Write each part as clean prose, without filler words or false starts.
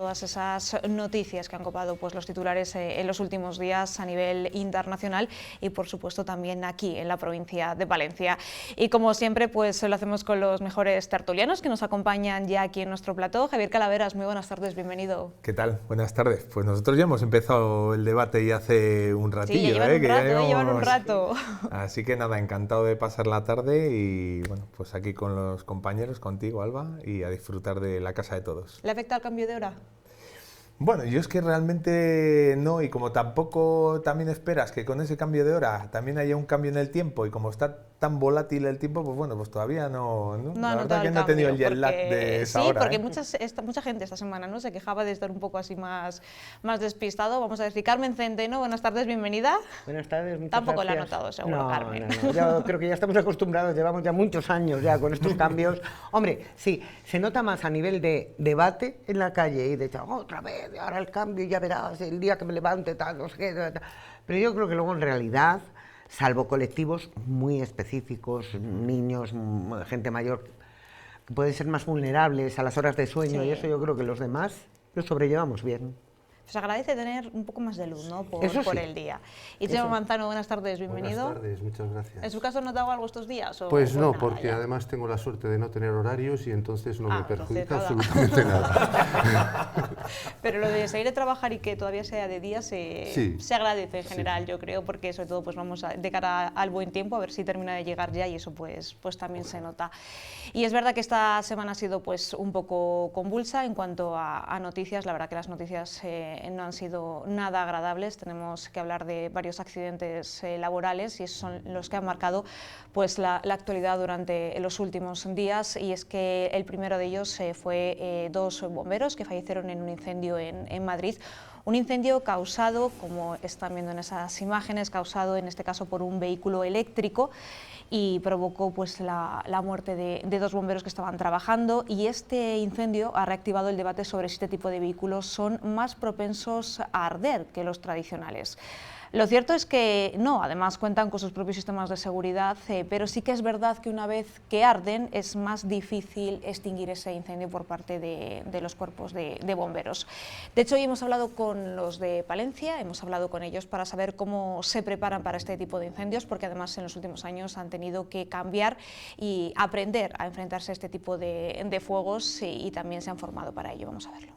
Todas esas noticias que han copado pues, los titulares en los últimos días a nivel internacional y por supuesto también aquí en la provincia de Valencia. Y como siempre pues lo hacemos con los mejores tertulianos que nos acompañan ya aquí en nuestro plató. Javier Calaveras, muy buenas tardes, bienvenido. ¿Qué tal? Buenas tardes. Pues nosotros ya hemos empezado el debate ya hace un ratillo. Sí, ya llevan un rato. Así que nada, encantado de pasar la tarde y bueno, pues aquí con los compañeros, contigo Alba, y a disfrutar de la casa de todos. ¿Le afecta el cambio de hora? Bueno, yo es que realmente no, y como tampoco también esperas que con ese cambio de hora también haya un cambio en el tiempo, y como está tan volátil el tiempo, pues bueno, pues todavía no la verdad que no he tenido el jet lag de esa hora. Sí, porque mucha gente esta semana no se quejaba de estar un poco así más despistado. Vamos a ver si Carmen Centeno, buenas tardes, bienvenida. Buenas tardes, muchas Tampoco gracias. Lo ha notado, seguro, no, Carmen. No. Yo creo que ya estamos acostumbrados, llevamos ya muchos años ya con estos cambios. Hombre, sí, se nota más a nivel de debate en la calle y de hecho, otra vez, ahora el cambio, ya verás, el día que me levante, tal, no sé qué, tal. Pero yo creo que luego en realidad, salvo colectivos muy específicos, niños, gente mayor, que pueden ser más vulnerables a las horas de sueño, sí. Y eso yo creo que los demás lo sobrellevamos bien. Se agradece tener un poco más de luz, ¿no? Por el día. Y Chema Manzano, buenas tardes, bienvenido. Buenas tardes, muchas gracias. ¿En su caso no te hago algo estos días? Pues no, porque además tengo la suerte de no tener horarios y entonces no me perjudica absolutamente nada. Pero lo de salir a trabajar y que todavía sea de día se agradece en general, yo creo, porque sobre todo pues vamos de cara al buen tiempo, a ver si termina de llegar ya y eso pues también se nota. Y es verdad que esta semana ha sido pues un poco convulsa en cuanto a noticias. La verdad que las noticias no han sido nada agradables. Tenemos que hablar de varios accidentes laborales y esos son los que han marcado pues la actualidad durante los últimos días, y es que el primero de ellos fue dos bomberos que fallecieron en un incendio en Madrid. Un incendio causado, como están viendo en esas imágenes, causado en este caso por un vehículo eléctrico, y provocó pues la muerte de dos bomberos que estaban trabajando, y este incendio ha reactivado el debate sobre si este tipo de vehículos son más propensos a arder que los tradicionales. Lo cierto es que no, además cuentan con sus propios sistemas de seguridad, pero sí que es verdad que una vez que arden es más difícil extinguir ese incendio por parte de los cuerpos de bomberos. De hecho, hoy hemos hablado con los de Palencia, hemos hablado con ellos para saber cómo se preparan para este tipo de incendios, porque además en los últimos años han tenido que cambiar y aprender a enfrentarse a este tipo de fuegos y también se han formado para ello. Vamos a verlo.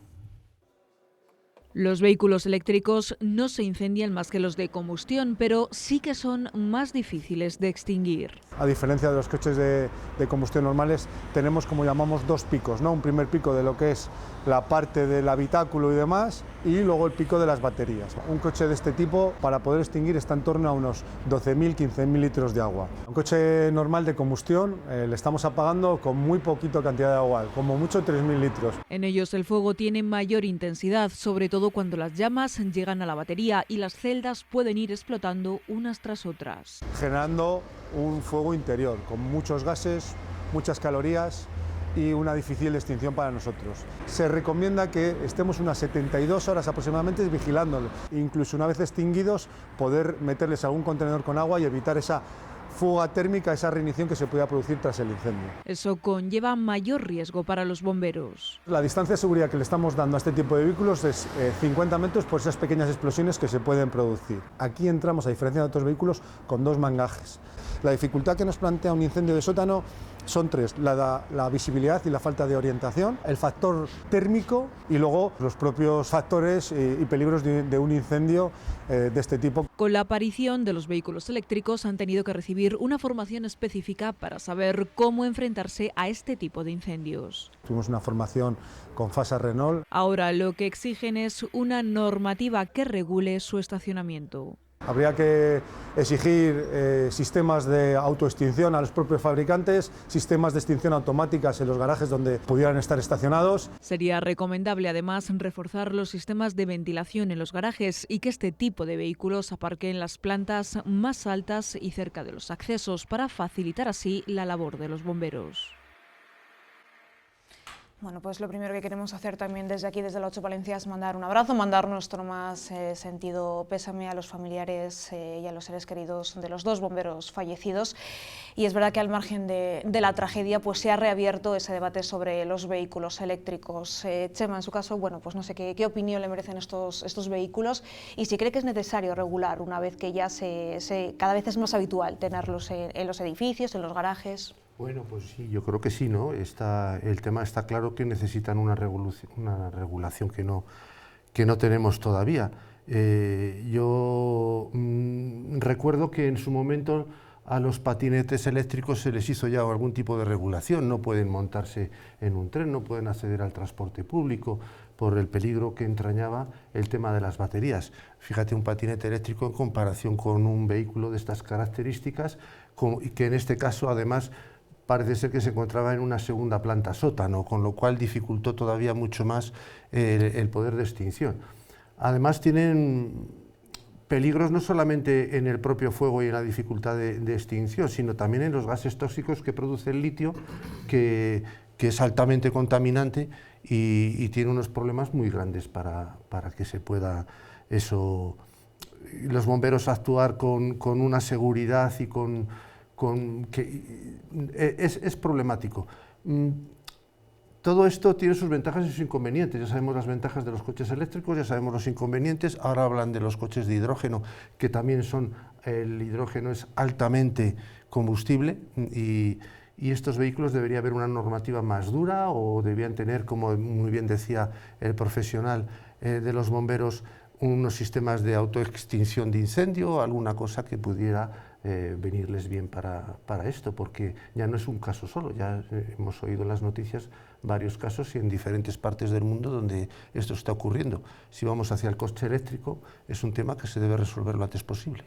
Los vehículos eléctricos no se incendian más que los de combustión, pero sí que son más difíciles de extinguir. A diferencia de los coches de combustión normales, tenemos como llamamos dos picos, ¿no? Un primer pico de lo que es la parte del habitáculo y demás, y luego el pico de las baterías. Un coche de este tipo, para poder extinguir, está en torno a unos 12.000, 15.000 litros de agua. Un coche normal de combustión le estamos apagando con muy poquita cantidad de agua, como mucho 3.000 litros. En ellos el fuego tiene mayor intensidad, sobre todo cuando las llamas llegan a la batería y las celdas pueden ir explotando unas tras otras, generando un fuego interior con muchos gases, muchas calorías y una difícil extinción para nosotros. Se recomienda que estemos unas 72 horas aproximadamente vigilándolo, incluso una vez extinguidos poder meterles algún contenedor con agua y evitar esa fuga térmica, esa reignición que se pueda producir tras el incendio. Eso conlleva mayor riesgo para los bomberos. La distancia de seguridad que le estamos dando a este tipo de vehículos es 50 metros por esas pequeñas explosiones que se pueden producir. Aquí entramos, a diferencia de otros vehículos, con dos mangajes. La dificultad que nos plantea un incendio de sótano son tres: la visibilidad y la falta de orientación, el factor térmico y luego los propios factores y peligros de un incendio de este tipo. Con la aparición de los vehículos eléctricos han tenido que recibir una formación específica para saber cómo enfrentarse a este tipo de incendios. Tuvimos una formación con FASA Renault. Ahora lo que exigen es una normativa que regule su estacionamiento. Habría que exigir sistemas de autoextinción a los propios fabricantes, sistemas de extinción automáticas en los garajes donde pudieran estar estacionados. Sería recomendable además reforzar los sistemas de ventilación en los garajes y que este tipo de vehículos aparquen en las plantas más altas y cerca de los accesos para facilitar así la labor de los bomberos. Bueno, pues lo primero que queremos hacer también desde aquí, desde la 8 Palencia, es mandar un abrazo, mandar nuestro más sentido pésame a los familiares y a los seres queridos de los 2 bomberos fallecidos. Y es verdad que al margen de la tragedia, pues se ha reabierto ese debate sobre los vehículos eléctricos. Chema, en su caso, bueno, pues no sé qué opinión le merecen estos vehículos y si cree que es necesario regular una vez que ya cada vez es más habitual tenerlos en los edificios, en los garajes. Bueno, pues sí, yo creo que sí, ¿no? El tema está claro que necesitan una regulación que no tenemos todavía. Yo recuerdo que en su momento a los patinetes eléctricos se les hizo ya algún tipo de regulación, no pueden montarse en un tren, no pueden acceder al transporte público por el peligro que entrañaba el tema de las baterías. Fíjate, un patinete eléctrico en comparación con un vehículo de estas características, que en este caso además parece ser que se encontraba en una segunda planta sótano, con lo cual dificultó todavía mucho más el poder de extinción. Además tienen peligros no solamente en el propio fuego y en la dificultad de extinción, sino también en los gases tóxicos que produce el litio, que es altamente contaminante y tiene unos problemas muy grandes para que se pueda los bomberos actuar con una seguridad y es problemático. Todo esto tiene sus ventajas y sus inconvenientes. Ya sabemos las ventajas de los coches eléctricos, ya sabemos los inconvenientes. Ahora hablan de los coches de hidrógeno, que también el hidrógeno es altamente combustible y estos vehículos debería haber una normativa más dura o debían tener, como muy bien decía el profesional de los bomberos, unos sistemas de autoextinción de incendio, alguna cosa que pudiera venirles bien para esto, porque ya no es un caso solo, ya hemos oído en las noticias varios casos y en diferentes partes del mundo donde esto está ocurriendo. Si vamos hacia el coche eléctrico, es un tema que se debe resolver lo antes posible.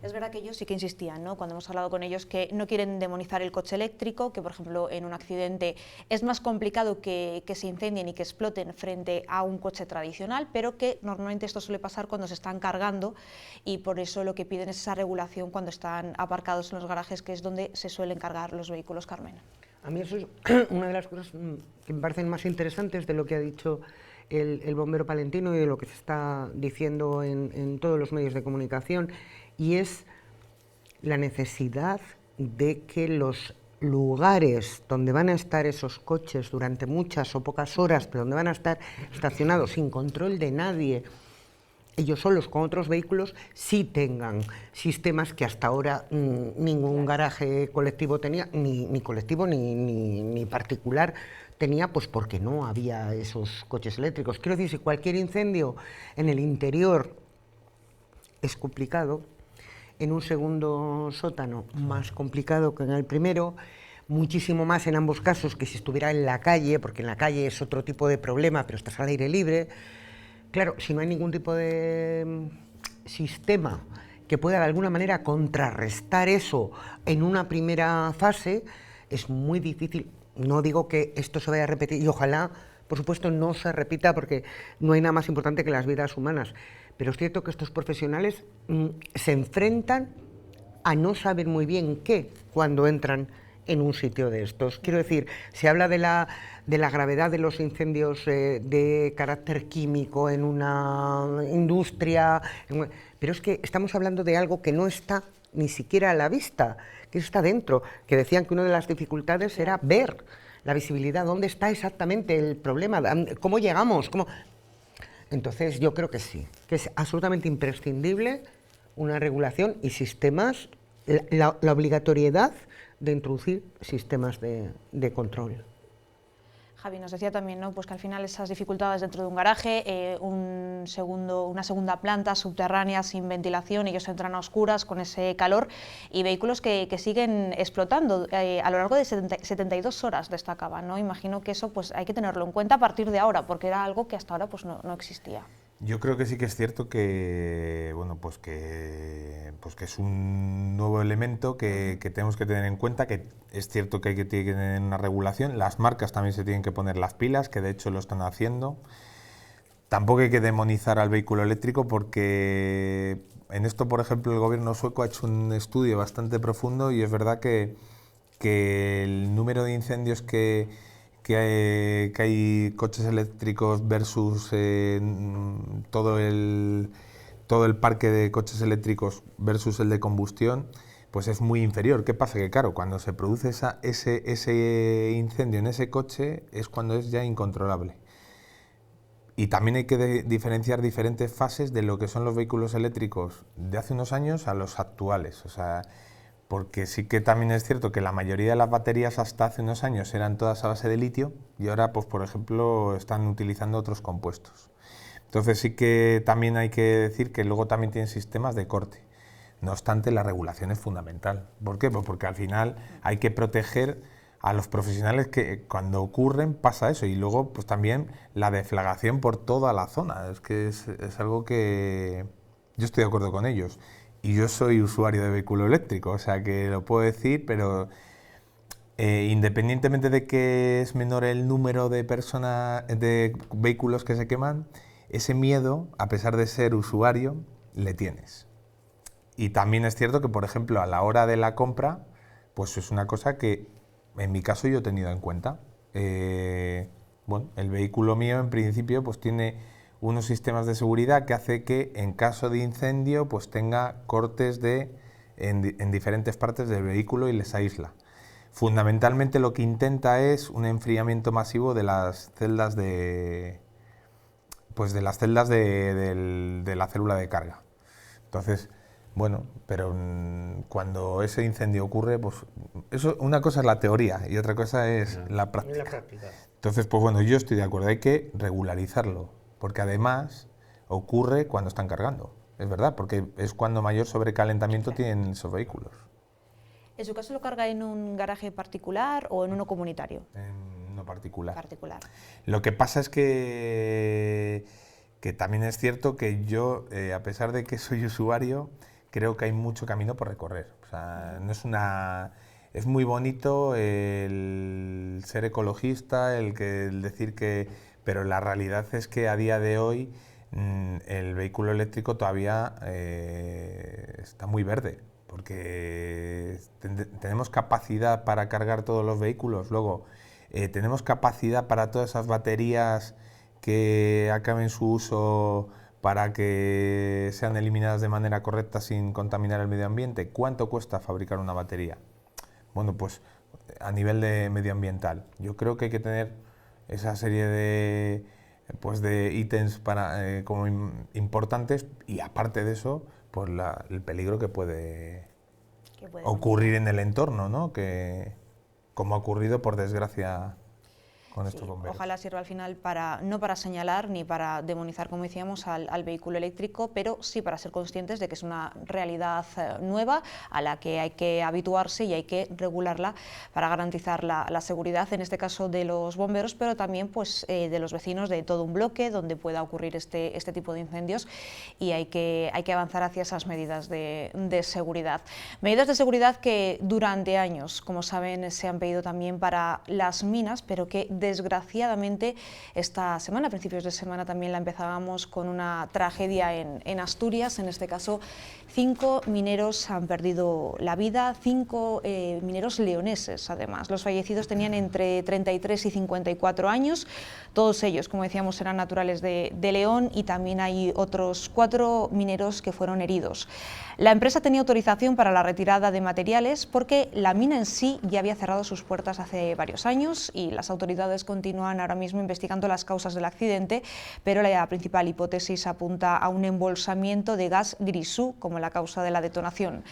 Es verdad que ellos sí que insistían, ¿no?, cuando hemos hablado con ellos, que no quieren demonizar el coche eléctrico, que por ejemplo en un accidente es más complicado que se incendien y que exploten frente a un coche tradicional, pero que normalmente esto suele pasar cuando se están cargando y por eso lo que piden es esa regulación cuando están aparcados en los garajes, que es donde se suelen cargar los vehículos. Carmen. A mí eso es una de las cosas que me parecen más interesantes de lo que ha dicho el bombero palentino y de lo que se está diciendo en todos los medios de comunicación, y es la necesidad de que los lugares donde van a estar esos coches durante muchas o pocas horas, pero donde van a estar estacionados sin control de nadie, ellos solos con otros vehículos, sí tengan sistemas que hasta ahora ningún garaje colectivo tenía, ni colectivo ni particular tenía, pues porque no había esos coches eléctricos. Quiero decir, si cualquier incendio en el interior es complicado, en un segundo sótano más complicado que en el primero, muchísimo más en ambos casos que si estuviera en la calle, porque en la calle es otro tipo de problema, pero estás al aire libre. Claro, si no hay ningún tipo de sistema que pueda de alguna manera contrarrestar eso en una primera fase, es muy difícil. No digo que esto se vaya a repetir, y ojalá, por supuesto, no se repita, porque no hay nada más importante que las vidas humanas. Pero es cierto que estos profesionales se enfrentan a no saber muy bien qué cuando entran en un sitio de estos. Quiero decir, se habla de la gravedad de los incendios de carácter químico en una industria, pero es que estamos hablando de algo que no está ni siquiera a la vista, que está dentro, que decían que una de las dificultades era ver la visibilidad, dónde está exactamente el problema, cómo llegamos, cómo... Entonces yo creo que sí, que es absolutamente imprescindible una regulación y sistemas, la obligatoriedad de introducir sistemas de control. Javi nos decía también, ¿no?, pues que al final esas dificultades dentro de un garaje, una segunda planta subterránea sin ventilación, ellos entran a oscuras con ese calor y vehículos que siguen explotando a lo largo de 72 horas destacaban, ¿no? Imagino que eso pues hay que tenerlo en cuenta a partir de ahora, porque era algo que hasta ahora pues no existía. Yo creo que sí que es cierto que, bueno, pues que es un nuevo elemento que tenemos que tener en cuenta, que es cierto que tiene que tener una regulación, las marcas también se tienen que poner las pilas, que de hecho lo están haciendo. Tampoco hay que demonizar al vehículo eléctrico porque en esto, por ejemplo, el gobierno sueco ha hecho un estudio bastante profundo y es verdad que el número de incendios que que hay coches eléctricos versus todo el parque de coches eléctricos versus el de combustión, pues es muy inferior. ¿Qué pasa? Que claro, cuando se produce ese incendio en ese coche es cuando es ya incontrolable. Y también hay que diferenciar diferentes fases de lo que son los vehículos eléctricos de hace unos años a los actuales. O sea, porque sí que también es cierto que la mayoría de las baterías hasta hace unos años eran todas a base de litio y ahora, pues por ejemplo, están utilizando otros compuestos. Entonces sí que también hay que decir que luego también tienen sistemas de corte. No obstante, la regulación es fundamental. ¿Por qué? Pues porque al final hay que proteger a los profesionales que cuando ocurren pasa eso, y luego pues también la deflagración por toda la zona. Es que es algo que yo estoy de acuerdo con ellos. Y yo soy usuario de vehículo eléctrico, o sea que lo puedo decir, pero independientemente de que es menor el número de vehículos que se queman, ese miedo, a pesar de ser usuario, le tienes. Y también es cierto que, por ejemplo, a la hora de la compra, pues es una cosa que en mi caso yo he tenido en cuenta. Bueno, el vehículo mío en principio pues tiene unos sistemas de seguridad que hace que en caso de incendio pues tenga cortes en diferentes partes del vehículo y les aísla. Fundamentalmente lo que intenta es un enfriamiento masivo de las celdas de la célula de carga. Entonces, bueno, pero cuando ese incendio ocurre, pues eso, una cosa es la teoría y otra cosa es la práctica. Entonces, pues bueno, yo estoy de acuerdo, hay que regularizarlo, porque además ocurre cuando están cargando, es verdad, porque es cuando mayor sobrecalentamiento tienen esos vehículos. ¿En su caso lo carga en un garaje particular o en uno comunitario? En uno particular. Particular. Lo que pasa es que también es cierto que yo, a pesar de que soy usuario, creo que hay mucho camino por recorrer. O sea, es muy bonito el ser ecologista, el decir que... Pero la realidad es que a día de hoy el vehículo eléctrico todavía está muy verde, porque tenemos capacidad para cargar todos los vehículos, luego tenemos capacidad para todas esas baterías que acaben su uso para que sean eliminadas de manera correcta sin contaminar el medio ambiente. ¿Cuánto cuesta fabricar una batería? Bueno, pues a nivel de medioambiental, yo creo que hay que tener esa serie de ítems como importantes, y aparte de eso, pues el peligro que puede ocurrir en el entorno, ¿no? Como ha ocurrido, por desgracia, con estos bomberos. Ojalá sirva al final no para señalar ni para demonizar, como decíamos, al vehículo eléctrico, pero sí para ser conscientes de que es una realidad nueva a la que hay que habituarse y hay que regularla para garantizar la seguridad, en este caso de los bomberos, pero también pues, de los vecinos de todo un bloque donde pueda ocurrir este tipo de incendios, y hay que avanzar hacia esas medidas de seguridad. Medidas de seguridad que durante años, como saben, se han pedido también para las minas, pero que desgraciadamente esta semana, a principios de semana, también la empezábamos con una tragedia en Asturias. En este caso, 5 mineros han perdido la vida, 5 mineros leoneses además. Los fallecidos tenían entre 33 y 54 años, todos ellos, como decíamos, eran naturales de León, y también hay otros 4 mineros que fueron heridos. La empresa tenía autorización para la retirada de materiales porque la mina en sí ya había cerrado sus puertas hace varios años, y las autoridades continúan ahora mismo investigando las causas del accidente, pero la principal hipótesis apunta a un embolsamiento de gas grisú como la causa de la detonación.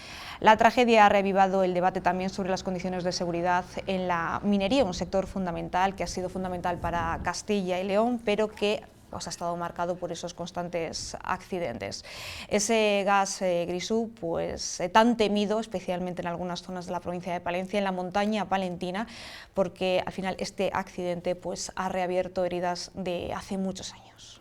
La tragedia ha reavivado el debate también sobre las condiciones de seguridad en la minería, un sector fundamental que ha sido fundamental para Castilla y León, pero que ha estado marcado por esos constantes accidentes. Ese gas grisú, pues tan temido, especialmente en algunas zonas de la provincia de Palencia, en la montaña palentina, porque al final este accidente pues ha reabierto heridas de hace muchos años.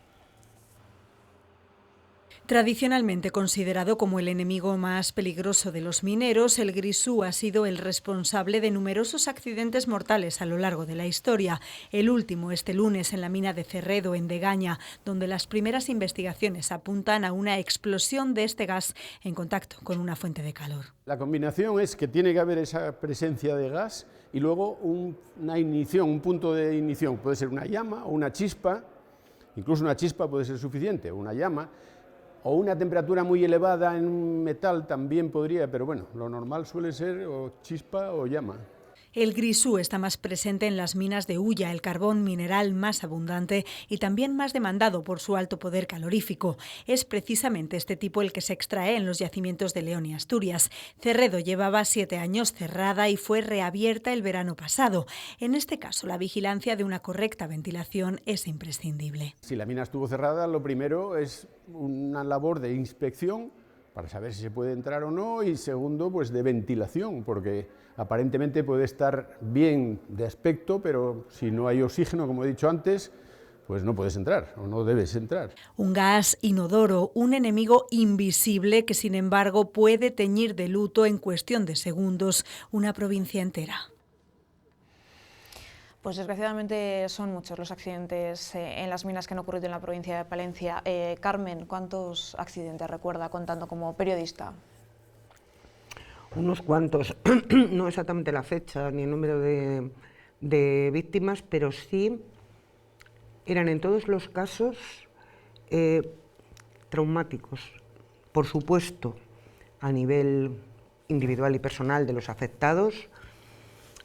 Tradicionalmente considerado como el enemigo más peligroso de los mineros, el grisú ha sido el responsable de numerosos accidentes mortales a lo largo de la historia. El último este lunes en la mina de Cerredo, en Degaña, donde las primeras investigaciones apuntan a una explosión de este gas en contacto con una fuente de calor. La combinación es que tiene que haber esa presencia de gas y luego una ignición, un punto de ignición, puede ser una llama o una chispa, incluso una chispa puede ser suficiente, o una llama, o una temperatura muy elevada en un metal también podría, pero bueno, lo normal suele ser o chispa o llama. El grisú está más presente en las minas de hulla, el carbón mineral más abundante y también más demandado por su alto poder calorífico. Es precisamente este tipo el que se extrae en los yacimientos de León y Asturias. Cerredo llevaba 7 años cerrada y fue reabierta el verano pasado. En este caso, la vigilancia de una correcta ventilación es imprescindible. Si la mina estuvo cerrada, lo primero es una labor de inspección para saber si se puede entrar o no, y segundo, pues de ventilación, porque aparentemente puede estar bien de aspecto, pero si no hay oxígeno, como he dicho antes, pues no puedes entrar o no debes entrar. Un gas inodoro, un enemigo invisible que sin embargo puede teñir de luto en cuestión de segundos una provincia entera. Pues desgraciadamente son muchos los accidentes en las minas que han ocurrido en la provincia de Palencia. Carmen, ¿cuántos accidentes recuerda contando como periodista? Unos cuantos, no exactamente la fecha ni el número de víctimas, pero sí eran en todos los casos traumáticos. Por supuesto, a nivel individual y personal de los afectados,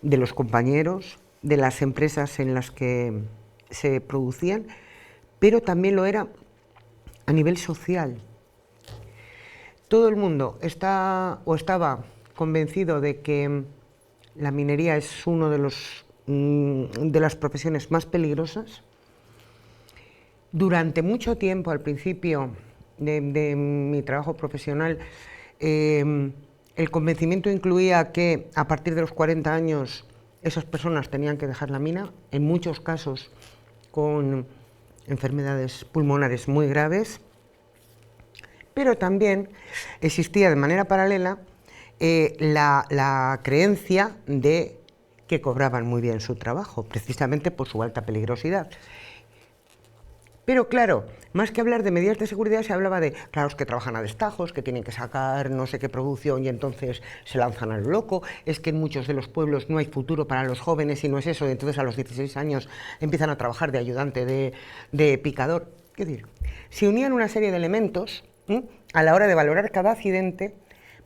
de los compañeros, de las empresas en las que se producían, pero también lo era a nivel social. Todo el mundo está o estaba convencido de que la minería es uno de las profesiones más peligrosas. Durante mucho tiempo, al principio de mi trabajo profesional, el convencimiento incluía que a partir de los 40 años esas personas tenían que dejar la mina, en muchos casos con enfermedades pulmonares muy graves, pero también existía de manera paralela la creencia de que cobraban muy bien su trabajo, precisamente por su alta peligrosidad. Pero claro, más que hablar de medidas de seguridad, se hablaba de, claro, que trabajan a destajos, que tienen que sacar no sé qué producción y entonces se lanzan al loco, es que en muchos de los pueblos no hay futuro para los jóvenes y no es eso, y entonces a los 16 años empiezan a trabajar de ayudante de picador. Es decir, se unían una serie de elementos a la hora de valorar cada accidente,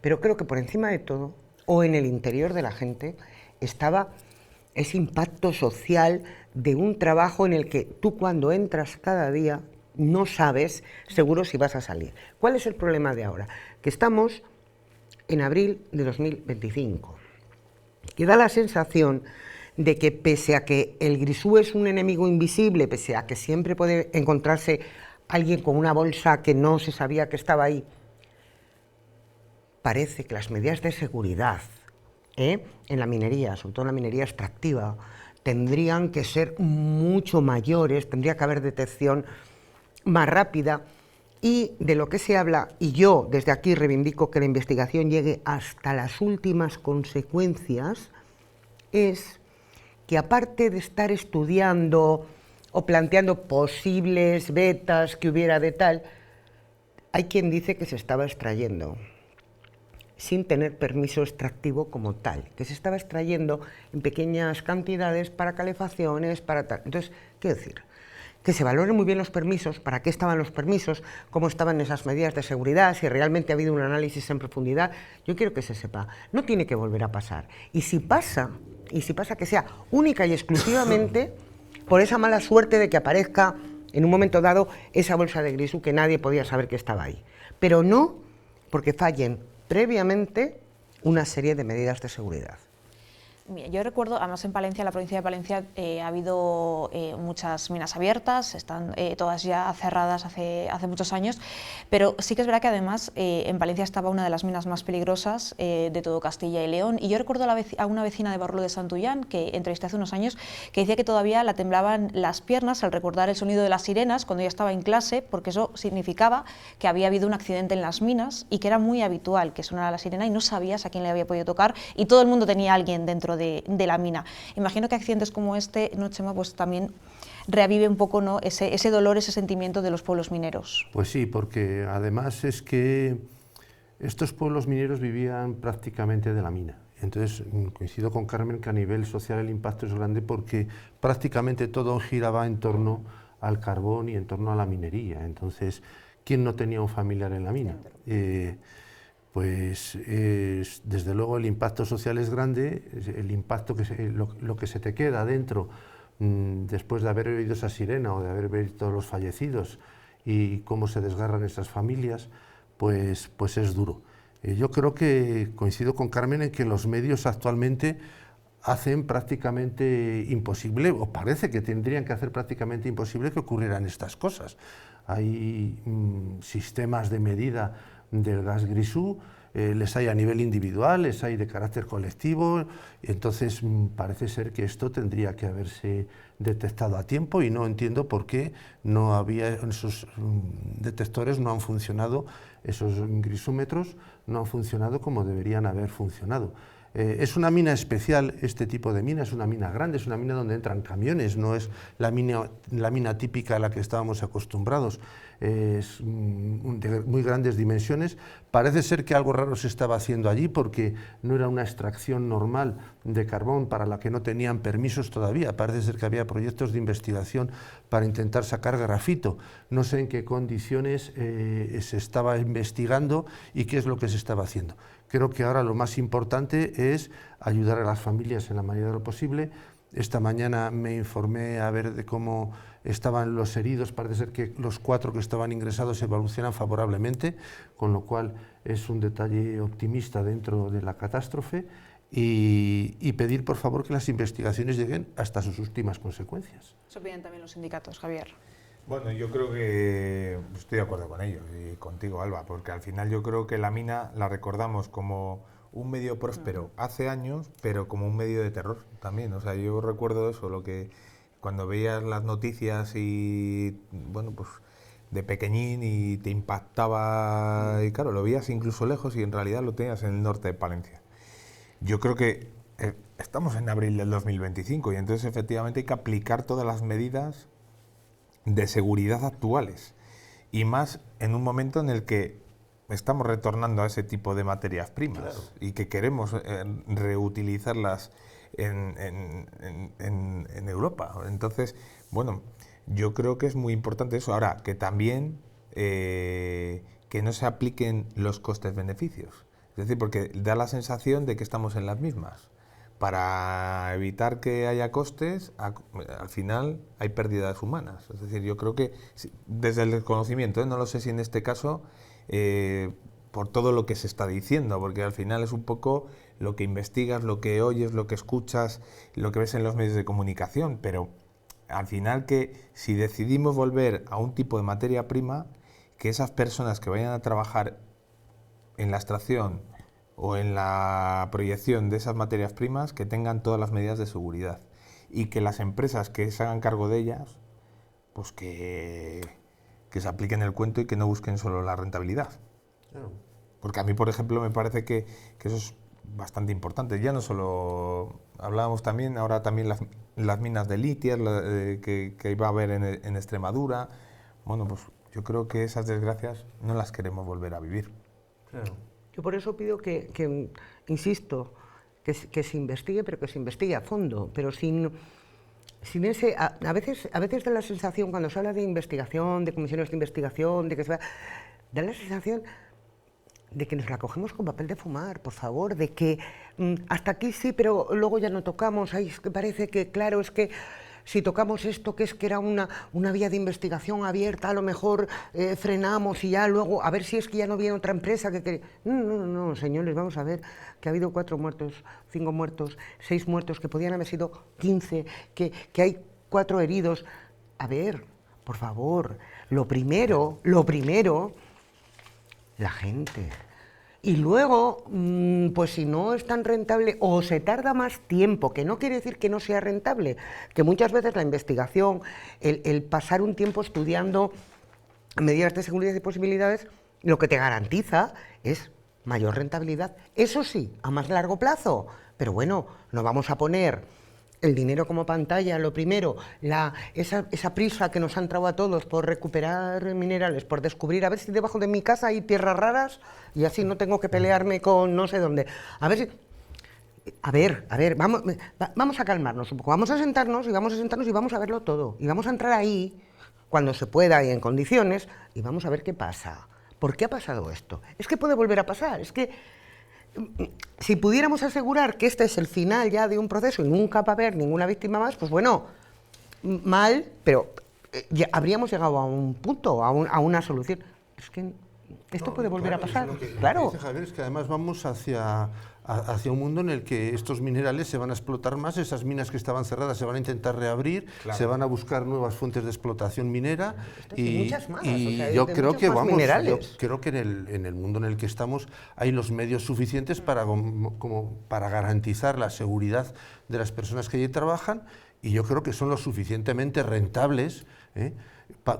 pero creo que por encima de todo, o en el interior de la gente, estaba ese impacto social de un trabajo en el que tú cuando entras cada día no sabes seguro si vas a salir. ¿Cuál es el problema de ahora? Que estamos en abril de 2025 y da la sensación de que pese a que el grisú es un enemigo invisible, pese a que siempre puede encontrarse alguien con una bolsa que no se sabía que estaba ahí, parece que las medidas de seguridad en la minería, sobre todo en la minería extractiva, tendrían que ser mucho mayores, tendría que haber detección más rápida, y de lo que se habla, y yo desde aquí reivindico que la investigación llegue hasta las últimas consecuencias, es que aparte de estar estudiando o planteando posibles vetas que hubiera de tal, hay quien dice que se estaba extrayendo sin tener permiso extractivo como tal, que se estaba extrayendo en pequeñas cantidades para calefacciones, para tal. Entonces, quiero decir, que se valoren muy bien los permisos, para qué estaban los permisos, cómo estaban esas medidas de seguridad, si realmente ha habido un análisis en profundidad. Yo quiero que se sepa, no tiene que volver a pasar. Y si pasa que sea única y exclusivamente por esa mala suerte de que aparezca en un momento dado esa bolsa de grisú que nadie podía saber que estaba ahí. Pero no porque fallen previamente una serie de medidas de seguridad. Yo recuerdo, además en Palencia, en la provincia de Palencia, ha habido muchas minas abiertas, están todas ya cerradas hace muchos años, pero sí que es verdad que además en Palencia estaba una de las minas más peligrosas de todo Castilla y León, y yo recuerdo a una vecina de Barlo de Santullán, que entrevisté hace unos años, que decía que todavía la temblaban las piernas al recordar el sonido de las sirenas cuando ella estaba en clase, porque eso significaba que había habido un accidente en las minas y que era muy habitual que sonara la sirena y no sabías a quién le había podido tocar y todo el mundo tenía a alguien dentro de la mina. Imagino que accidentes como este, ¿no, Chema? Pues también reavive un poco, ¿no?, ese dolor, ese sentimiento de los pueblos mineros. Pues sí, porque además es que estos pueblos mineros vivían prácticamente de la mina. Entonces, coincido con Carmen que a nivel social el impacto es grande porque prácticamente todo giraba en torno al carbón y en torno a la minería. Entonces, ¿quién no tenía un familiar en la mina? Desde luego el impacto social es grande, el impacto lo que se te queda dentro después de haber oído esa sirena o de haber visto los fallecidos y cómo se desgarran esas familias, pues es duro. Yo creo que coincido con Carmen en que los medios actualmente hacen prácticamente imposible, o parece que tendrían que hacer prácticamente imposible que ocurrieran estas cosas. Hay sistemas de medida del gas grisú, les hay a nivel individual, les hay de carácter colectivo, entonces parece ser que esto tendría que haberse detectado a tiempo y no entiendo por qué no había esos detectores, no han funcionado, esos grisúmetros no han funcionado como deberían haber funcionado. Es una mina especial, este tipo de mina, es una mina grande, es una mina donde entran camiones, no es la mina típica a la que estábamos acostumbrados, es de muy grandes dimensiones. Parece ser que algo raro se estaba haciendo allí porque no era una extracción normal de carbón para la que no tenían permisos todavía, parece ser que había proyectos de investigación para intentar sacar grafito. No sé en qué condiciones se estaba investigando y qué es lo que se estaba haciendo. Creo que ahora lo más importante es ayudar a las familias en la medida de lo posible. Esta mañana me informé a ver de cómo estaban los heridos, parece ser que los 4 que estaban ingresados evolucionan favorablemente, con lo cual es un detalle optimista dentro de la catástrofe y pedir por favor que las investigaciones lleguen hasta sus últimas consecuencias. Eso piden también los sindicatos, Javier. Bueno, yo creo que estoy de acuerdo con ellos y contigo, Alba, porque al final yo creo que la mina la recordamos como un medio próspero hace años, pero como un medio de terror también. O sea, yo recuerdo eso, lo que cuando veías las noticias y, bueno, pues de pequeñín y te impactaba, y claro, lo veías incluso lejos y en realidad lo tenías en el norte de Palencia. Yo creo que estamos en abril del 2025 y entonces efectivamente hay que aplicar todas las medidas de seguridad actuales y más en un momento en el que estamos retornando a ese tipo de materias primas, claro, y que queremos reutilizarlas en Europa. Entonces, bueno, yo creo que es muy importante eso. Ahora, que también que no se apliquen los costes-beneficios. Es decir, porque da la sensación de que estamos en las mismas. Para evitar que haya costes, al final hay pérdidas humanas. Es decir, yo creo que desde el desconocimiento, no lo sé si en este caso, por todo lo que se está diciendo, porque al final es un poco lo que investigas, lo que oyes, lo que escuchas, lo que ves en los medios de comunicación, pero al final que si decidimos volver a un tipo de materia prima, que esas personas que vayan a trabajar en la extracción o en la proyección de esas materias primas, que tengan todas las medidas de seguridad y que las empresas que se hagan cargo de ellas, pues que se apliquen el cuento y que no busquen solo la rentabilidad. Claro. Porque a mí, por ejemplo, me parece que eso es bastante importante. Ya no solo hablábamos también, ahora también las minas de litio que iba a haber en Extremadura. Bueno, pues yo creo que esas desgracias no las queremos volver a vivir. Claro. Yo por eso pido que insisto, que se investigue, pero que se investigue a fondo, pero sin ese... A veces da la sensación, cuando se habla de investigación, de comisiones de investigación, de que se va, da la sensación de que nos la cogemos con papel de fumar, por favor, de que hasta aquí sí, pero luego ya no tocamos. Ay, es que parece que, claro, es que si tocamos esto, que es que era una vía de investigación abierta, a lo mejor frenamos y ya luego, a ver si es que ya no viene otra empresa que... No, señores, vamos a ver que ha habido 4 muertos, 5 muertos, 6 muertos, que podían haber sido 15, que hay 4 heridos. A ver, por favor, lo primero, la gente. Y luego, pues si no es tan rentable o se tarda más tiempo, que no quiere decir que no sea rentable, que muchas veces la investigación, el pasar un tiempo estudiando medidas de seguridad y posibilidades, lo que te garantiza es mayor rentabilidad. Eso sí, a más largo plazo, pero bueno, no vamos a poner el dinero como pantalla, lo primero, esa prisa que nos ha entrado a todos por recuperar minerales, por descubrir, a ver si debajo de mi casa hay tierras raras y así no tengo que pelearme con no sé dónde. A ver si... A ver, vamos a calmarnos un poco, vamos a sentarnos y vamos a verlo todo, y vamos a entrar ahí cuando se pueda y en condiciones, y vamos a ver qué pasa. ¿Por qué ha pasado esto? Es que puede volver a pasar, es que si pudiéramos asegurar que este es el final ya de un proceso y nunca va a haber ninguna víctima más, pues bueno, mal, pero ya habríamos llegado a un punto, a una solución. Es que esto puede volver a pasar, claro. Lo que dice Javier es que además vamos hacia un mundo en el que estos minerales se van a explotar más, esas minas que estaban cerradas se van a intentar reabrir, se van a buscar nuevas fuentes de explotación minera y muchas más, yo creo que en el mundo en el que estamos hay los medios suficientes para garantizar la seguridad de las personas que allí trabajan, y yo creo que son lo suficientemente rentables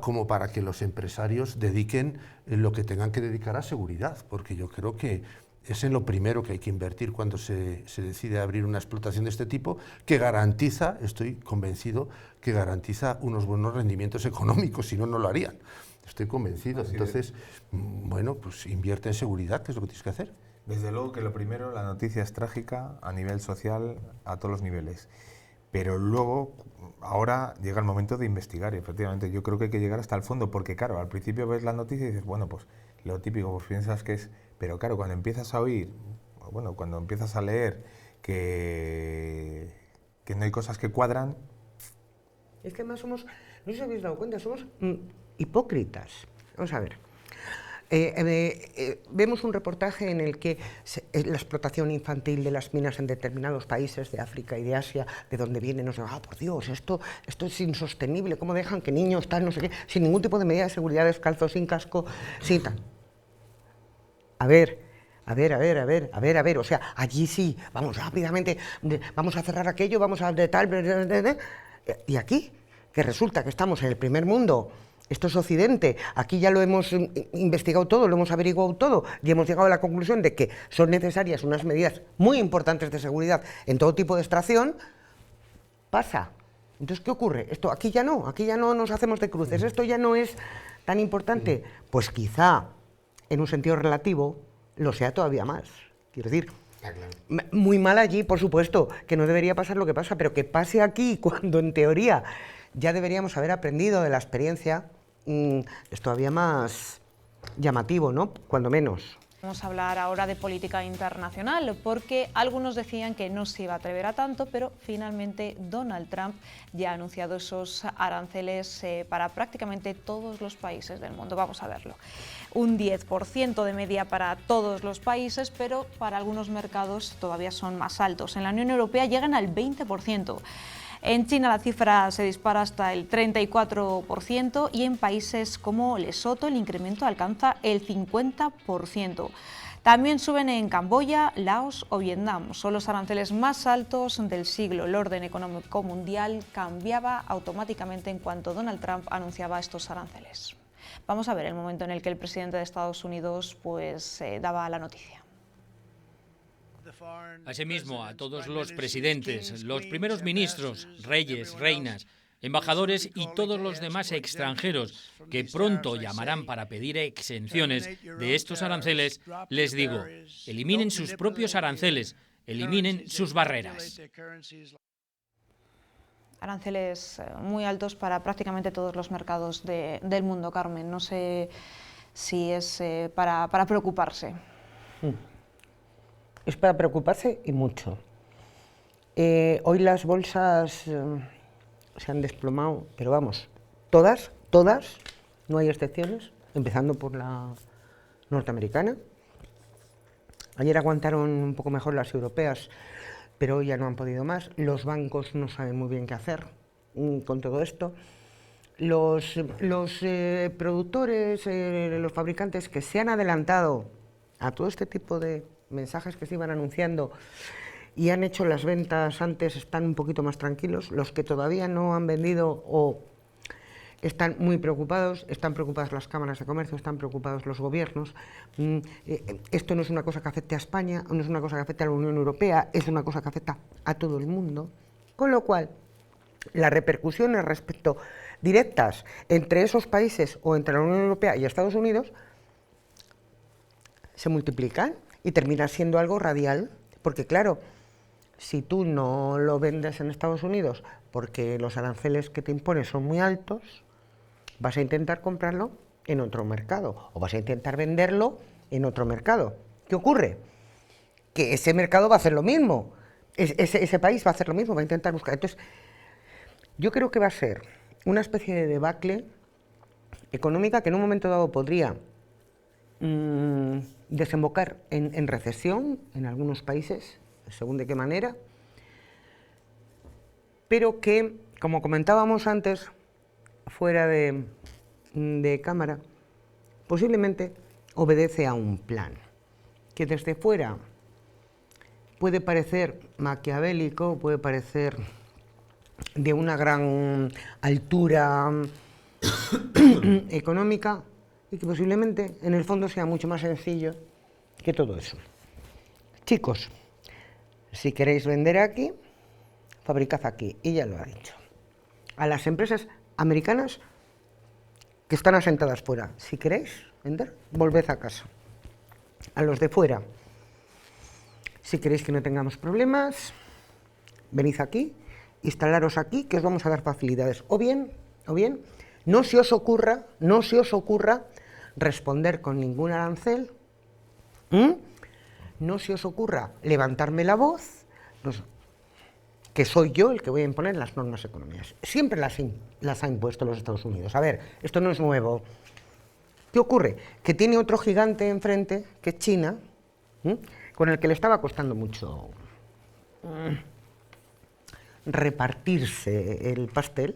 como para que los empresarios dediquen lo que tengan que dedicar a seguridad, porque yo creo que es en lo primero que hay que invertir cuando se decide abrir una explotación de este tipo, que garantiza, estoy convencido, que garantiza unos buenos rendimientos económicos, si no, no lo harían. Estoy convencido. Entonces, bueno, pues invierte en seguridad, que es lo que tienes que hacer. Desde luego que lo primero, la noticia es trágica a nivel social, a todos los niveles. Pero luego, ahora llega el momento de investigar, y efectivamente yo creo que hay que llegar hasta el fondo, porque claro, al principio ves la noticia y dices, bueno, pues lo típico, pues piensas que es... Pero claro, cuando empiezas a oír, bueno, cuando empiezas a leer que no hay cosas que cuadran... Es que además somos, no sé si habéis dado cuenta, somos hipócritas. Vamos a ver. Vemos un reportaje en el que la explotación infantil de las minas en determinados países de África y de Asia, de donde vienen, nos dicen, por Dios, esto es insostenible, ¿cómo dejan que niños tal, no sé qué, sin ningún tipo de medida de seguridad, descalzos, sin casco, sin tal? A ver, o sea, allí sí, vamos rápidamente, vamos a cerrar aquello, vamos a de tal, y aquí, que resulta que estamos en el primer mundo. Esto es Occidente, aquí ya lo hemos investigado todo, lo hemos averiguado todo y hemos llegado a la conclusión de que son necesarias unas medidas muy importantes de seguridad en todo tipo de extracción. Pasa. Entonces, ¿qué ocurre? Aquí ya no nos hacemos de cruces, esto ya no es tan importante. Pues quizá, en un sentido relativo, lo sea todavía más. Quiero decir, muy mal allí, por supuesto, que no debería pasar lo que pasa, pero que pase aquí cuando en teoría ya deberíamos haber aprendido de la experiencia, es todavía más llamativo, ¿no? Cuando menos. Vamos a hablar ahora de política internacional, porque algunos decían que no se iba a atrever a tanto, pero finalmente Donald Trump ya ha anunciado esos aranceles para prácticamente todos los países del mundo. Vamos a verlo. Un 10% de media para todos los países, pero para algunos mercados todavía son más altos. En la Unión Europea llegan al 20%. En China la cifra se dispara hasta el 34% y en países como Lesoto el incremento alcanza el 50%. También suben en Camboya, Laos o Vietnam. Son los aranceles más altos del siglo. El orden económico mundial cambiaba automáticamente en cuanto Donald Trump anunciaba estos aranceles. Vamos a ver el momento en el que el presidente de Estados Unidos daba la noticia. Asimismo, a todos los presidentes, los primeros ministros, reyes, reinas, embajadores y todos los demás extranjeros que pronto llamarán para pedir exenciones de estos aranceles, les digo, eliminen sus propios aranceles, eliminen sus barreras. Aranceles muy altos para prácticamente todos los mercados del mundo, Carmen. No sé si es para preocuparse. Es para preocuparse y mucho. Hoy las bolsas se han desplomado, pero vamos, todas, no hay excepciones, empezando por la norteamericana. Ayer aguantaron un poco mejor las europeas, pero hoy ya no han podido más. Los bancos no saben muy bien qué hacer con todo esto. Los productores, los fabricantes que se han adelantado a todo este tipo de mensajes que se iban anunciando y han hecho las ventas antes, están un poquito más tranquilos. Los que todavía no han vendido o están muy preocupados, están preocupadas las cámaras de comercio, están preocupados los gobiernos. Esto no es una cosa que afecte a España, no es una cosa que afecte a la Unión Europea, es una cosa que afecta a todo el mundo. Con lo cual, las repercusiones respecto directas entre esos países o entre la Unión Europea y Estados Unidos se multiplican y termina siendo algo radial, porque claro, si tú no lo vendes en Estados Unidos porque los aranceles que te imponen son muy altos, vas a intentar comprarlo en otro mercado o vas a intentar venderlo en otro mercado. ¿Qué ocurre? Que ese mercado va a hacer lo mismo, ese país va a hacer lo mismo, va a intentar buscar. Entonces, yo creo que va a ser una especie de debacle económica que en un momento dado podría desembocar en recesión en algunos países, según de qué manera, pero que, como comentábamos antes, fuera de cámara, posiblemente obedece a un plan, que desde fuera puede parecer maquiavélico, puede parecer de una gran altura económica, y que posiblemente en el fondo sea mucho más sencillo que todo eso. Chicos, si queréis vender aquí, fabricad aquí, y ya lo ha dicho. A las empresas americanas que están asentadas fuera, si queréis vender, volved a casa. A los de fuera, si queréis que no tengamos problemas, venid aquí, instalaros aquí, que os vamos a dar facilidades. O bien, no se os ocurra responder con ningún arancel, no se os ocurra levantarme la voz, que soy yo el que voy a imponer las normas económicas. Siempre las ha impuesto los Estados Unidos. A ver, esto no es nuevo. ¿Qué ocurre? Que tiene otro gigante enfrente, que es China, con el que le estaba costando mucho repartirse el pastel,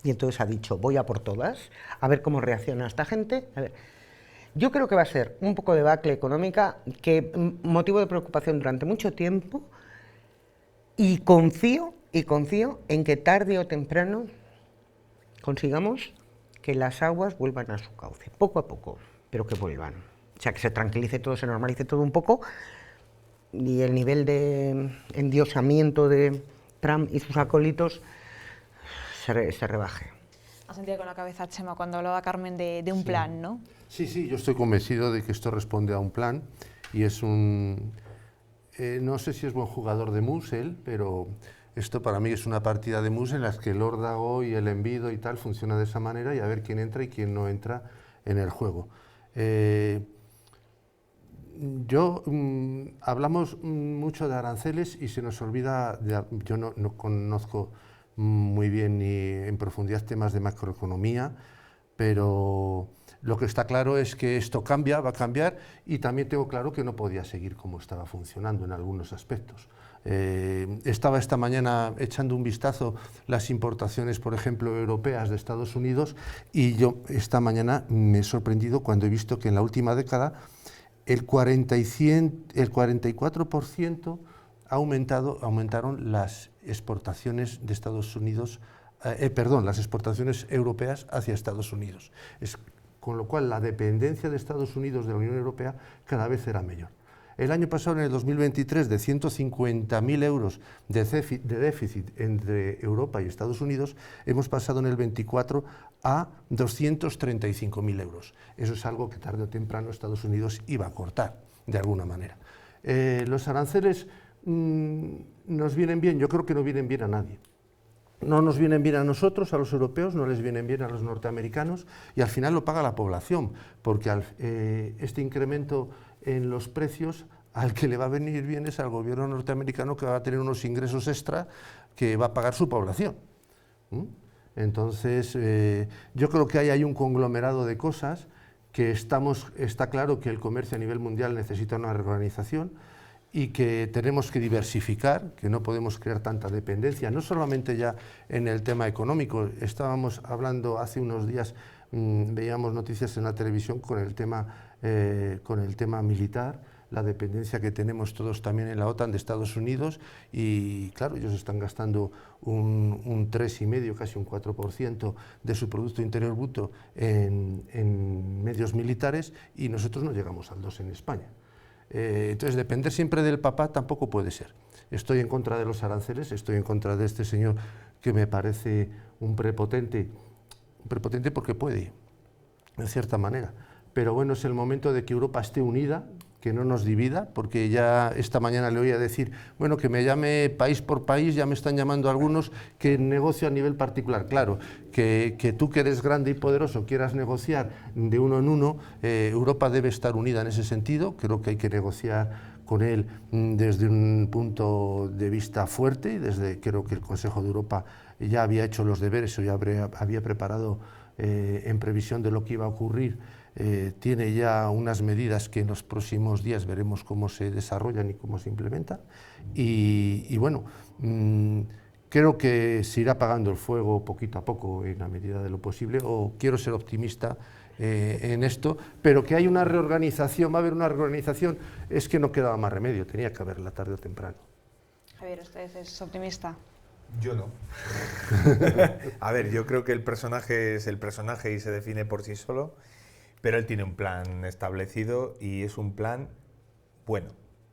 y entonces ha dicho, voy a por todas, a ver cómo reacciona esta gente. A ver. Yo creo que va a ser un poco de debacle económica, que motivo de preocupación durante mucho tiempo, y confío en que tarde o temprano consigamos que las aguas vuelvan a su cauce, poco a poco, pero que vuelvan. O sea, que se tranquilice todo, se normalice todo un poco, y el nivel de endiosamiento de Trump y sus acólitos se rebaje. Ha sentido con la cabeza, Chema, cuando hablaba Carmen de un plan, ¿no? Sí, yo estoy convencido de que esto responde a un plan, y es un... no sé si es buen jugador de mus él, pero esto para mí es una partida de mus en las que el órdago y el envido y tal funciona de esa manera, y a ver quién entra y quién no entra en el juego. Hablamos mucho de aranceles y se nos olvida, yo no conozco muy bien ni en profundidad temas de macroeconomía, pero lo que está claro es que esto cambia, va a cambiar, y también tengo claro que no podía seguir como estaba funcionando en algunos aspectos. Estaba esta mañana echando un vistazo las importaciones, por ejemplo, europeas de Estados Unidos, y yo esta mañana me he sorprendido cuando he visto que en la última década el 44% aumentaron las exportaciones de Estados Unidos, las exportaciones europeas hacia Estados Unidos. Con lo cual la dependencia de Estados Unidos de la Unión Europea cada vez era mayor. El año pasado, en el 2023, de 150.000 euros de déficit entre Europa y Estados Unidos, hemos pasado en el 24 a 235.000 euros. Eso es algo que tarde o temprano Estados Unidos iba a cortar, de alguna manera. Los aranceles nos vienen bien, yo creo que no vienen bien a nadie. No nos vienen bien a nosotros, a los europeos, no les vienen bien a los norteamericanos, y al final lo paga la población, porque este incremento en los precios, al que le va a venir bien es al gobierno norteamericano, que va a tener unos ingresos extra que va a pagar su población. Entonces, yo creo que hay un conglomerado de cosas que está claro que el comercio a nivel mundial necesita una reorganización, y que tenemos que diversificar, que no podemos crear tanta dependencia, no solamente ya en el tema económico. Estábamos hablando hace unos días, veíamos noticias en la televisión con el tema militar, la dependencia que tenemos todos también en la OTAN de Estados Unidos, y claro, ellos están gastando un 3,5%, casi un 4% de su Producto Interior Bruto en medios militares, y nosotros no llegamos al 2% en España. Entonces, depender siempre del papá tampoco puede ser. Estoy en contra de los aranceles, estoy en contra de este señor que me parece un prepotente porque puede, en cierta manera. Pero bueno, es el momento de que Europa esté unida, que no nos divida, porque ya esta mañana le oía decir, bueno, que me llame país por país, ya me están llamando algunos, que negocio a nivel particular. Claro, que tú que eres grande y poderoso quieras negociar de uno en uno, Europa debe estar unida en ese sentido. Creo que hay que negociar con él desde un punto de vista fuerte, y creo que el Consejo de Europa ya había hecho los deberes o ya había preparado en previsión de lo que iba a ocurrir. Tiene ya unas medidas que en los próximos días veremos cómo se desarrollan y cómo se implementan, y bueno, creo que se irá apagando el fuego poquito a poco en la medida de lo posible, o quiero ser optimista en esto, pero que hay una reorganización, va a haber una reorganización, es que no quedaba más remedio, tenía que haberla tarde o temprano. Javier, ¿usted es optimista? Yo no. A ver, yo creo que el personaje es el personaje y se define por sí solo, pero él tiene un plan establecido y es un plan bueno,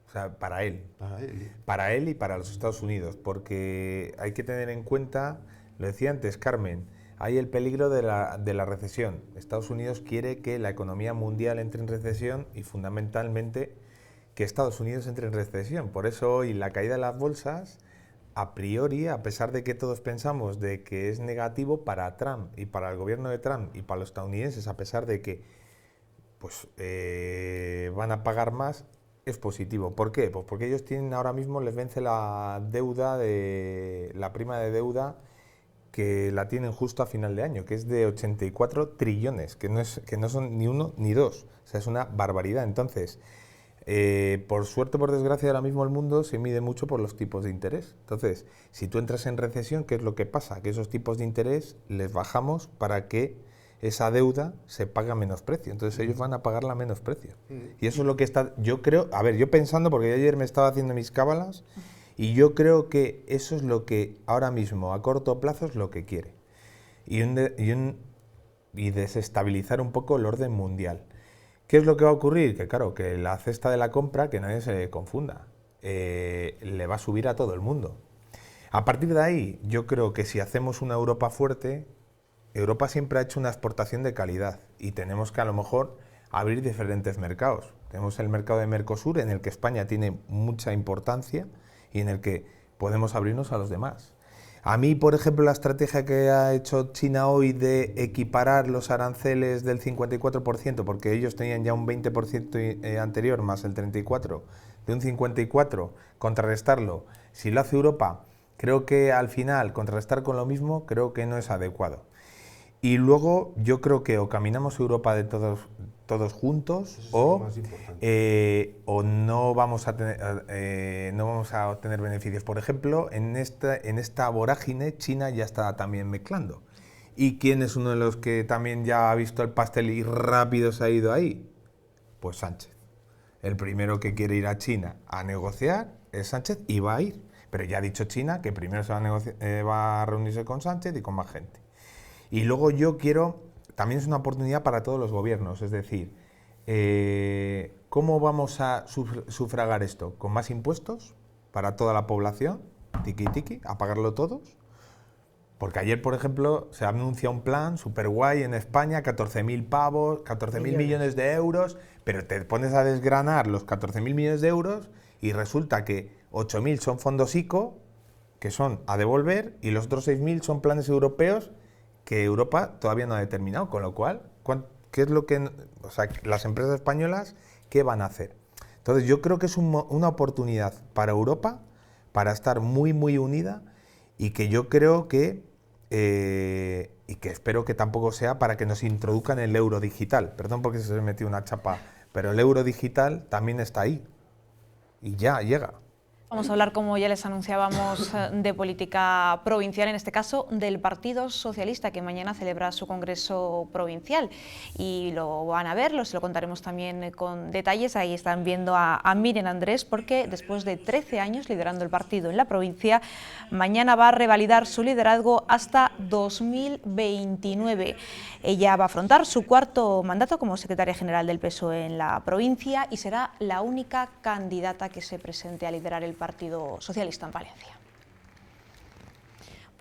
o sea, para él y para los Estados Unidos, porque hay que tener en cuenta, lo decía antes Carmen, hay el peligro de la recesión. Estados Unidos quiere que la economía mundial entre en recesión y fundamentalmente que Estados Unidos entre en recesión. Por eso hoy la caída de las bolsas, a priori, a pesar de que todos pensamos de que es negativo para Trump y para el gobierno de Trump y para los estadounidenses, a pesar de que pues, van a pagar más, es positivo. ¿Por qué? Pues porque ellos tienen ahora mismo, les vence la prima de deuda, que la tienen justo a final de año, que es de 84 trillones, que no son ni uno ni dos, o sea, es una barbaridad. Entonces, por suerte o por desgracia, ahora mismo el mundo se mide mucho por los tipos de interés. Entonces, si tú entras en recesión, ¿qué es lo que pasa? Que esos tipos de interés les bajamos para que esa deuda se pague a menos precio. Entonces ellos van a pagarla a menos precio. Y eso es lo que está, yo creo, a ver, yo pensando, porque ayer me estaba haciendo mis cábalas, y yo creo que eso es lo que ahora mismo, a corto plazo, es lo que quiere. Y desestabilizar un poco el orden mundial. ¿Qué es lo que va a ocurrir? Que claro, que la cesta de la compra, que nadie se confunda, le va a subir a todo el mundo. A partir de ahí, yo creo que si hacemos una Europa fuerte, Europa siempre ha hecho una exportación de calidad y tenemos que a lo mejor abrir diferentes mercados. Tenemos el mercado de Mercosur, en el que España tiene mucha importancia y en el que podemos abrirnos a los demás. A mí, por ejemplo, la estrategia que ha hecho China hoy de equiparar los aranceles del 54%, porque ellos tenían ya un 20% anterior más el 34%, de un 54%, contrarrestarlo. Si lo hace Europa, creo que al final contrarrestar con lo mismo, creo que no es adecuado. Y luego yo creo que o caminamos Europa de todos juntos o no vamos a obtener beneficios. Por ejemplo, en esta vorágine China ya está también mezclando. ¿Y quién es uno de los que también ya ha visto el pastel y rápido se ha ido ahí? Pues Sánchez. El primero que quiere ir a China a negociar es Sánchez y va a ir. Pero ya ha dicho China que primero va a reunirse con Sánchez y con más gente. Y luego yo quiero, también es una oportunidad para todos los gobiernos, es decir, ¿cómo vamos a sufragar esto? ¿Con más impuestos para toda la población? Tiki tiki, a pagarlo todos. Porque ayer, por ejemplo, se anuncia un plan súper guay en España, 14.000 pavos, 14.000 millones de euros, pero te pones a desgranar los 14.000 millones de euros y resulta que 8.000 son fondos ICO, que son a devolver, y los otros 6.000 son planes europeos que Europa todavía no ha determinado, con lo cual, ¿qué es lo que, o sea, las empresas españolas, qué van a hacer? Entonces yo creo que es una oportunidad para Europa, para estar muy, muy unida, y que yo creo que, y que espero que tampoco sea para que nos introduzcan el euro digital. Perdón porque se me metió una chapa, pero el euro digital también está ahí, y ya llega. Vamos a hablar, como ya les anunciábamos, de política provincial, en este caso del Partido Socialista, que mañana celebra su congreso provincial. Y lo van a ver, lo contaremos también con detalles. Ahí están viendo a Míriam Andrés, porque después de 13 años liderando el partido en la provincia, mañana va a revalidar su liderazgo hasta 2029. Ella va a afrontar su cuarto mandato como secretaria general del PSOE en la provincia y será la única candidata que se presente a liderar el Partido Socialista en Valencia.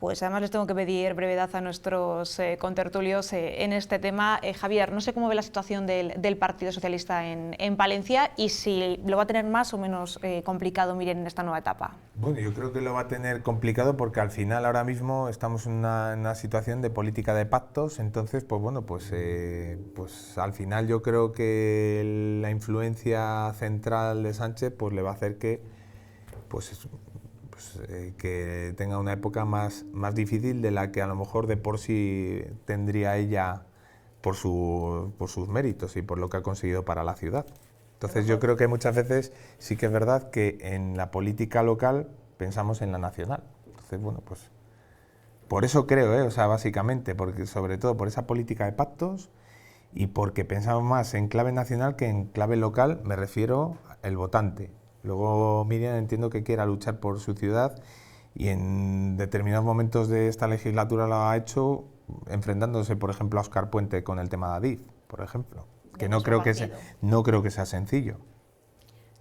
Pues además les tengo que pedir brevedad a nuestros contertulios en este tema. Javier, no sé cómo ve la situación del Partido Socialista en Palencia y si lo va a tener más o menos complicado, Miriam, en esta nueva etapa. Bueno, yo creo que lo va a tener complicado porque al final ahora mismo estamos en una situación de política de pactos, entonces pues bueno, pues al final yo creo que la influencia central de Sánchez pues le va a hacer que que tenga una época más difícil de la que a lo mejor de por sí tendría ella por sus méritos y por lo que ha conseguido para la ciudad. Entonces yo creo que muchas veces sí que es verdad que en la política local pensamos en la nacional. Entonces, bueno, pues por eso creo, o sea, básicamente, porque sobre todo por esa política de pactos y porque pensamos más en clave nacional que en clave local, me refiero al votante. Luego Miriam entiendo que quiera luchar por su ciudad y en determinados momentos de esta legislatura lo ha hecho enfrentándose, por ejemplo, a Óscar Puente con el tema de Adif, por ejemplo, que no creo que sea sencillo.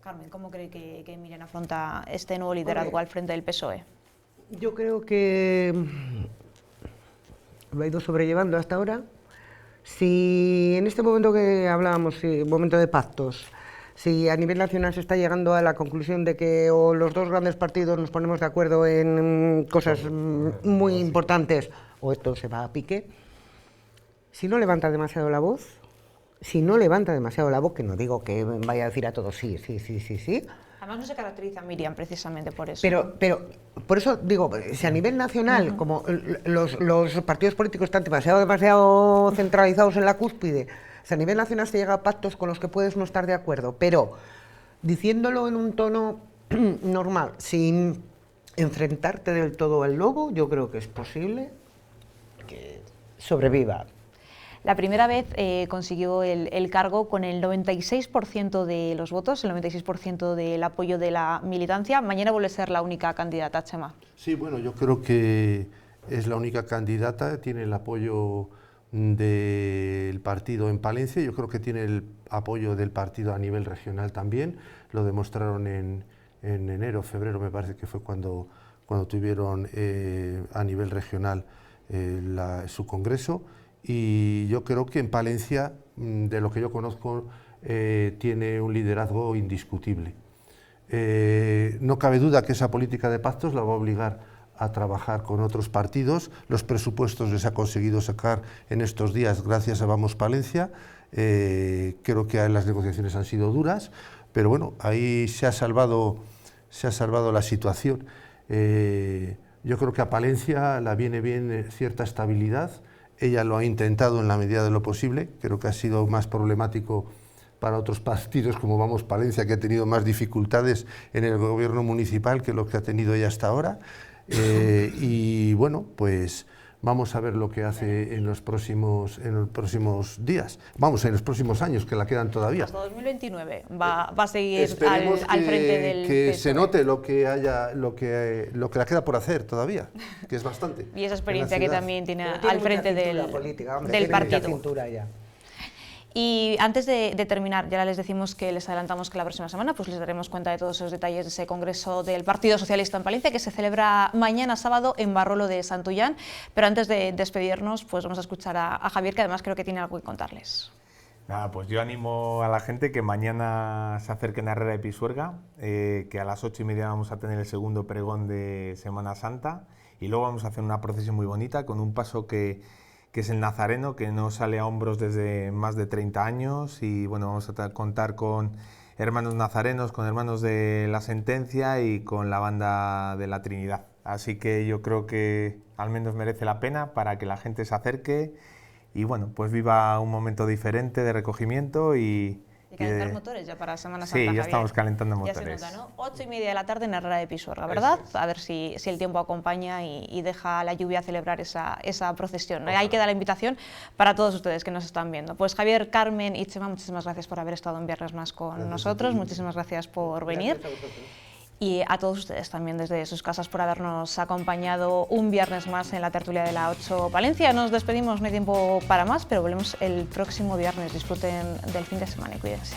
Carmen, ¿cómo cree que Miriam afronta este nuevo liderazgo al frente del PSOE? Yo creo que lo ha ido sobrellevando hasta ahora. Si en este momento que hablábamos, momento de pactos, si a nivel nacional se está llegando a la conclusión de que o los dos grandes partidos nos ponemos de acuerdo en cosas muy importantes o esto se va a pique, si no levanta demasiado la voz, que no digo que vaya a decir a todos sí. Además no se caracteriza Miriam precisamente por eso. Pero por eso digo, si a nivel nacional, como los partidos políticos están demasiado centralizados en la cúspide, si a nivel nacional se llega a pactos con los que puedes no estar de acuerdo, pero diciéndolo en un tono normal, sin enfrentarte del todo al lobo, yo creo que es posible que sobreviva. La primera vez consiguió el cargo con el 96% de los votos, el 96% del apoyo de la militancia. Mañana vuelve a ser la única candidata, Chema. Sí, bueno, yo creo que es la única candidata, tiene el apoyo del partido en Palencia, yo creo que tiene el apoyo del partido a nivel regional también, lo demostraron en enero, febrero me parece que fue cuando tuvieron a nivel regional su congreso, y yo creo que en Palencia, de lo que yo conozco, tiene un liderazgo indiscutible. No cabe duda que esa política de pactos la va a obligar a trabajar con otros partidos. Los presupuestos les ha conseguido sacar en estos días gracias a Vamos Palencia. Creo que las negociaciones han sido duras, pero bueno, ahí se ha salvado la situación. Yo creo que a Palencia la viene bien cierta estabilidad. Ella lo ha intentado en la medida de lo posible. Creo que ha sido más problemático para otros partidos como Vamos Palencia, que ha tenido más dificultades en el gobierno municipal que lo que ha tenido ella hasta ahora. Y bueno, pues vamos a ver lo que hace en los próximos días, en los próximos años, que la quedan todavía. Hasta 2029 va a seguir al frente del que PSOE. se note lo que le queda por hacer todavía, que es bastante. Y esa experiencia que también tiene al frente del partido. Y antes de terminar, ya les decimos que les adelantamos que la próxima semana pues les daremos cuenta de todos esos detalles de ese congreso del Partido Socialista en Palencia, que se celebra mañana sábado en Barrolo de Santullán. Pero antes de despedirnos, pues vamos a escuchar a Javier, que además creo que tiene algo que contarles. Nada, pues yo animo a la gente que mañana se acerquen a Herrera de Pisuerga, que a las 8:30 vamos a tener el segundo pregón de Semana Santa y luego vamos a hacer una procesión muy bonita con un paso que es el Nazareno, que no sale a hombros desde más de 30 años y bueno, vamos a contar con hermanos nazarenos, con hermanos de la Sentencia y con la banda de la Trinidad. Así que yo creo que al menos merece la pena para que la gente se acerque y bueno, pues viva un momento diferente de recogimiento y calentar motores ya para Semana Santa. Sí, ya Javier. Estamos calentando motores. Ya se nota, ¿no? 8:30 de la tarde en Herrera de Pisuerga, ¿verdad? A ver si el tiempo acompaña y deja la lluvia celebrar esa procesión. Ahí queda la invitación para todos ustedes que nos están viendo. Pues Javier, Carmen y Chema, muchísimas gracias por haber estado un viernes más con nosotros. Muchísimas gracias por venir. Y a todos ustedes también desde sus casas por habernos acompañado un viernes más en la tertulia de la 8 Palencia. Nos despedimos, no hay tiempo para más, pero volvemos el próximo viernes. Disfruten del fin de semana y cuídense.